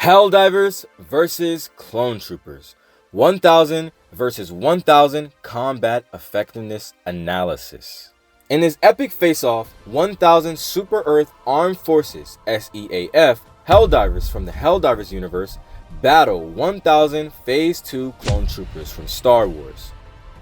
Helldivers versus Clone Troopers. 1000 versus 1000 Combat Effectiveness Analysis. In this epic face-off, 1000 Super Earth Armed Forces (SEAF) Helldivers from the Helldivers universe battle 1000 Phase 2 Clone Troopers from Star Wars.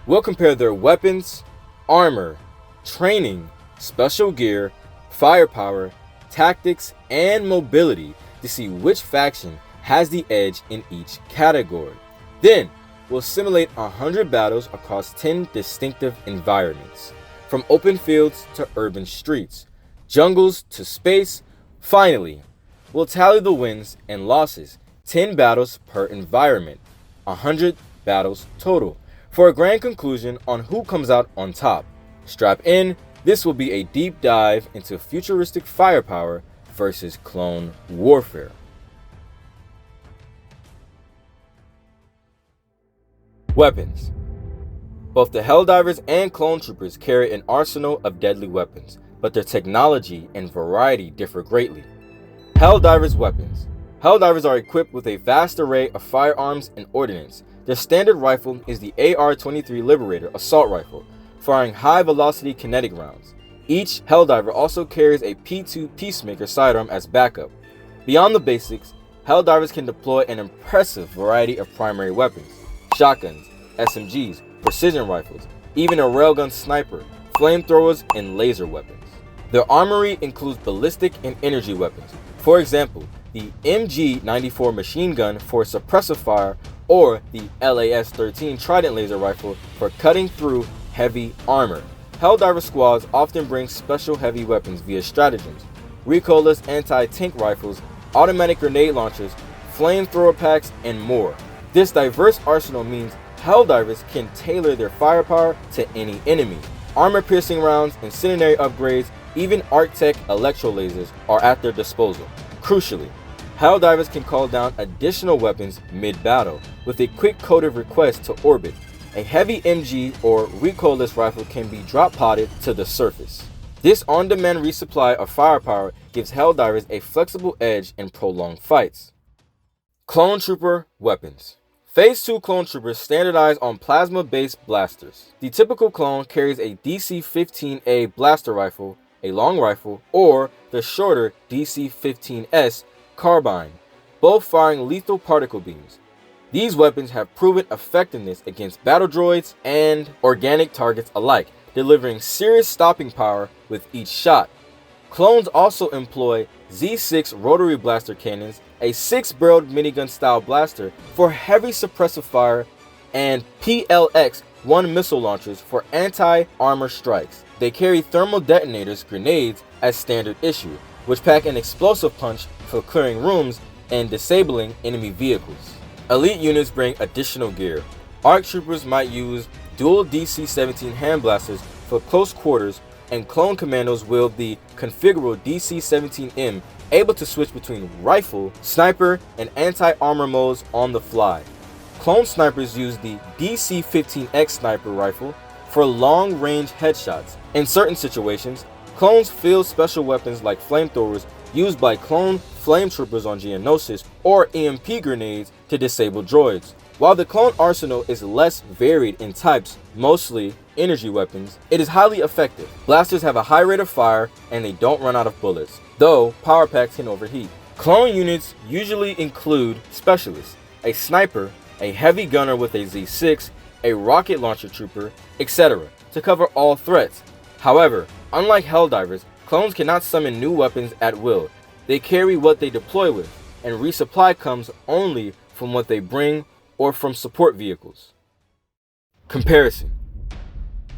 We'll compare their weapons, armor, training, special gear, firepower, tactics, and mobility to see which faction has the edge in each category. Then, we'll simulate 100 battles across 10 distinctive environments, from open fields to urban streets, jungles to space. Finally, we'll tally the wins and losses, 10 battles per environment, 100 battles total, for a grand conclusion on who comes out on top. Strap in, this will be a deep dive into futuristic firepower versus clone warfare. Weapons. Both the Helldivers and Clone Troopers carry an arsenal of deadly weapons, but their technology and variety differ greatly. Helldivers Weapons. Helldivers are equipped with a vast array of firearms and ordnance. Their standard rifle is the AR-23 Liberator assault rifle, firing high-velocity kinetic rounds. Each Helldiver also carries a Pt.2 Peacemaker sidearm as backup. Beyond the basics, Helldivers can deploy an impressive variety of primary weapons: shotguns, SMGs, precision rifles, even a railgun sniper, flamethrowers, and laser weapons. Their armory includes ballistic and energy weapons. For example, the MG-94 machine gun for suppressive fire, or the LAS-13 Trident laser rifle for cutting through heavy armor. Helldiver squads often bring special heavy weapons via stratagems: recoilless anti-tank rifles, automatic grenade launchers, flamethrower packs, and more. This diverse arsenal means Helldivers can tailor their firepower to any enemy. Armor-piercing rounds, incendiary upgrades, even Arctech electro lasers are at their disposal. Crucially, Helldivers can call down additional weapons mid-battle with a quick-coded request to orbit. A heavy MG or recoilless rifle can be drop-podded to the surface. This on-demand resupply of firepower gives Helldivers a flexible edge in prolonged fights. Clone Trooper Weapons. Phase 2 Clone Troopers standardize on plasma-based blasters. The typical clone carries a DC-15A blaster rifle, a long rifle, or the shorter DC-15S carbine, both firing lethal particle beams. These weapons have proven effectiveness against battle droids and organic targets alike, delivering serious stopping power with each shot. Clones also employ Z6 rotary blaster cannons, a 6-barreled minigun style blaster for heavy suppressive fire, and PLX-1 missile launchers for anti-armor strikes. They carry thermal detonators grenades as standard issue, which pack an explosive punch for clearing rooms and disabling enemy vehicles. Elite units bring additional gear. ARC troopers might use dual DC-17 hand blasters for close quarters, and clone commandos wield the configurable DC-17M, able to switch between rifle, sniper, and anti-armor modes on the fly. Clone snipers use the DC-15X sniper rifle for long-range headshots. In certain situations, clones field special weapons like flamethrowers used by clone flame troopers on Geonosis, or EMP grenades to disable droids. While the clone arsenal is less varied in types, mostly energy weapons, it is highly effective. Blasters have a high rate of fire and they don't run out of bullets, though power packs can overheat. Clone units usually include specialists, a sniper, a heavy gunner with a Z6, a rocket launcher trooper, etc., to cover all threats. However, unlike Helldivers, clones cannot summon new weapons at will. They carry what they deploy with, and resupply comes only from what they bring or from support vehicles. Comparison.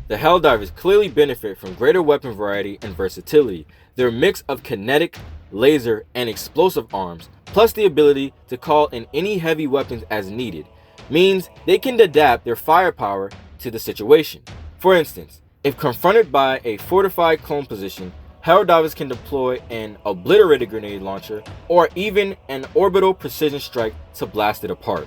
The Helldivers clearly benefit from greater weapon variety and versatility. Their mix of kinetic, laser, and explosive arms, plus the ability to call in any heavy weapons as needed, means they can adapt their firepower to the situation. For instance, if confronted by a fortified clone position, Helldivers can deploy an obliterated grenade launcher or even an orbital precision strike to blast it apart.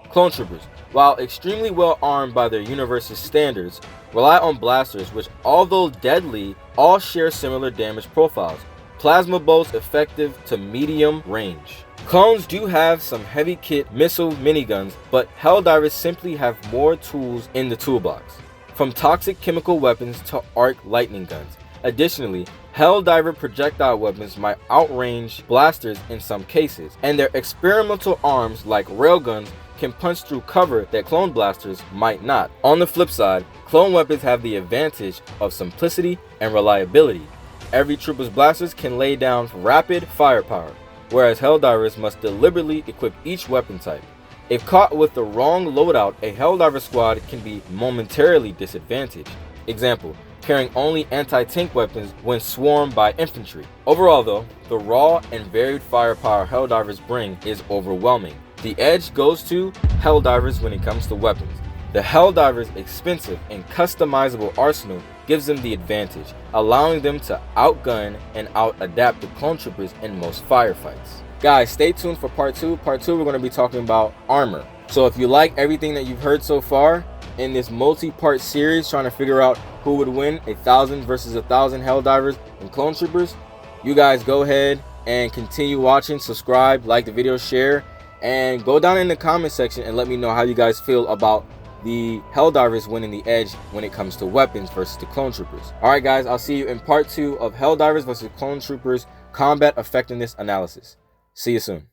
Clone Troopers, while extremely well armed by their universe's standards, rely on blasters which, although deadly, all share similar damage profiles. Plasma bolts effective to medium range. Clones do have some heavy kit missile miniguns, but Helldivers simply have more tools in the toolbox, from toxic chemical weapons to arc lightning guns. Additionally, Helldiver projectile weapons might outrange blasters in some cases, and their experimental arms like railguns can punch through cover that clone blasters might not. On the flip side, clone weapons have the advantage of simplicity and reliability. Every trooper's blasters can lay down rapid firepower, whereas Helldivers must deliberately equip each weapon type. If caught with the wrong loadout, a Helldiver squad can be momentarily disadvantaged. Example, carrying only anti-tank weapons when swarmed by infantry. Overall though, the raw and varied firepower Helldivers bring is overwhelming. The edge goes to Helldivers when it comes to weapons. The Helldivers' expensive and customizable arsenal gives them the advantage, allowing them to outgun and out-adapt the clone troopers in most firefights. Guys, stay tuned for part 2. Part 2, we're going to be talking about armor. So if you like everything that you've heard so far in this multi-part series trying to figure out who would win 1,000 versus 1,000 Helldivers and clone troopers, you guys go ahead and continue watching, subscribe, like the video, share, and go down in the comment section and let me know how you guys feel about the Helldivers winning the edge when it comes to weapons versus the clone troopers. Alright guys, I'll see you in part 2 of Helldivers versus clone troopers combat effectiveness analysis. See you soon.